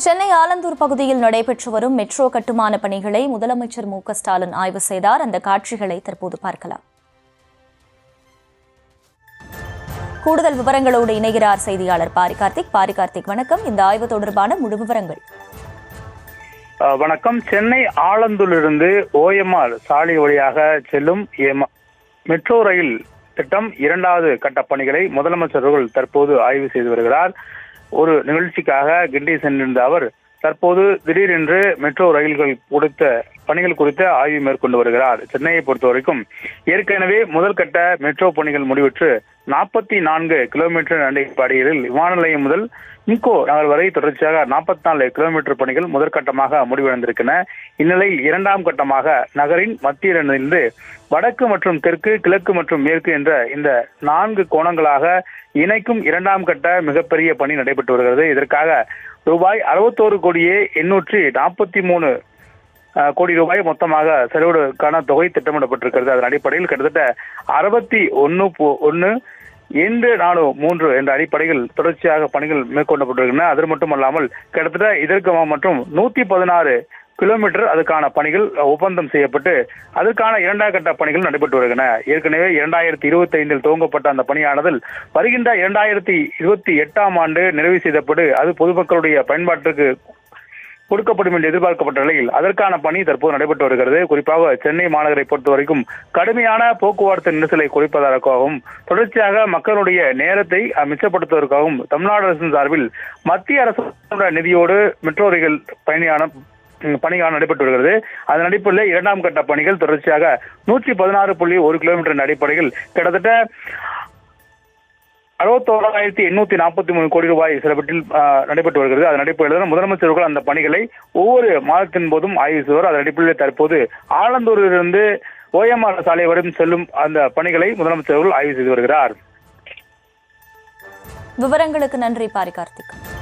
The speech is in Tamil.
சென்னை ஆலந்தூர் பகுதியில் நடைபெற்று வரும் மெட்ரோ கட்டுமான பணிகளை முதலமைச்சர் மு.க.ஸ்டாலின் ஆய்வு செய்தார். அந்த காட்சிகளை தற்போது பார்க்கலாம். கூடுதல் விவரங்களோடு இணைகிறார் செய்தியாளர் பாரிகார்த்திக். வணக்கம். இந்த ஆய்வு தொடர்பான முழு விவரங்கள். வணக்கம். சென்னை ஆலந்தூரிலிருந்து OMR சாலை வழியாக செல்லும் மெட்ரோ ரயில் திட்டம் 2வது கட்ட பணிகளை முதலமைச்சர் அவர்கள் தற்போது ஆய்வு செய்து வருகிறார். ஒரு நிகழ்ச்சிக்காக கிண்டி சென்றிருந்த அவர் தற்போது திடீரென்று மெட்ரோ ரயில்கள் கொடுத்த பணிகள் குறித்த ஆய்வு மேற்கொண்டு வருகிறார். சென்னையை பொறுத்தவரைக்கும் ஏற்கனவே முதல் கட்ட மெட்ரோ பணிகள் முடிவுற்று 44 கிலோமீட்டர் நடைபாதையில் விமான நிலையம் முதல் மின்கோ நகர் வரை தொடர்ச்சியாக 44 கிலோமீட்டர் பணிகள் முதற்கட்டமாக முடிவடைந்திருக்கின்றன. இந்நிலையில் 2ஆம் கட்டமாக நகரின் மத்தியிலிருந்து வடக்கு மற்றும் தெற்கு, கிழக்கு மற்றும் மேற்கு என்ற இந்த 4 கோணங்களாக இணைக்கும் 2ஆம் கட்ட மிகப்பெரிய பணி நடைபெற்று வருகிறது. இதற்காக ரூபாய் 61,843 கோடி ரூபாய் மொத்தமாக செலவிடுவதற்கான தொகை திட்டமிடப்பட்டிருக்கிறது. அதன் அடிப்படையில் கிட்டத்தட்ட 61,143 என்ற அடிப்படையில் தொடர்ச்சியாக பணிகள் மேற்கொள்ளப்பட்டிருக்கின்றன. அது மட்டுமல்லாமல் கிட்டத்தட்ட இதற்கு மற்றும் 116 கிலோமீட்டர் அதுக்கான பணிகள் ஒப்பந்தம் செய்யப்பட்டு அதற்கான 2ஆம் கட்ட பணிகள் நடைபெற்று வருகின்றன. ஏற்கனவே 2025 துவங்கப்பட்ட அந்த பணியானது வருகின்ற 2028ஆம் ஆண்டு நிறைவு செய்யப்பட்டு அது பொதுமக்களுடைய பயன்பாட்டிற்கு கொடுக்கப்படும் என்று எதிர்பார்க்கப்பட்ட நிலையில் அதற்கான பணி தற்போது நடைபெற்று வருகிறது. குறிப்பாக சென்னை மாநகரை பொறுத்த வரைக்கும் கடுமையான போக்குவரத்து நெரிசலை குறைப்பதற்காகவும் தொடர்ச்சியாக மக்களுடைய நேரத்தை மிச்சப்படுத்துவதற்காகவும் தமிழ்நாடு அரசின் சார்பில் மத்திய அரசு நிதியோடு மெட்ரோ ரயில் பணிகள் நடைபெற்று வருகிறது. அதன் அடிப்படையில் 2ஆம் கட்ட பணிகள் தொடர்ச்சியாக 116.1 கிலோமீட்டர் அடிப்படையில் கிட்டத்தட்ட 61,843 கோடி ரூபாய் செலவில் நடைபெற்று வருகிறது. அதன் அடிப்படையில் முதலமைச்சர்கள் அந்த பணிகளை ஒவ்வொரு மாதத்தின் போதும் ஆய்வு செய்வார். அதன் அடிப்படையில் தற்போது ஆலந்தூரிலிருந்து OMR சாலை வரை செல்லும் அந்த பணிகளை முதலமைச்சர்கள் ஆய்வு செய்து வருகிறார். விவரங்களுக்கு நன்றி பாரிகார்த்திக்.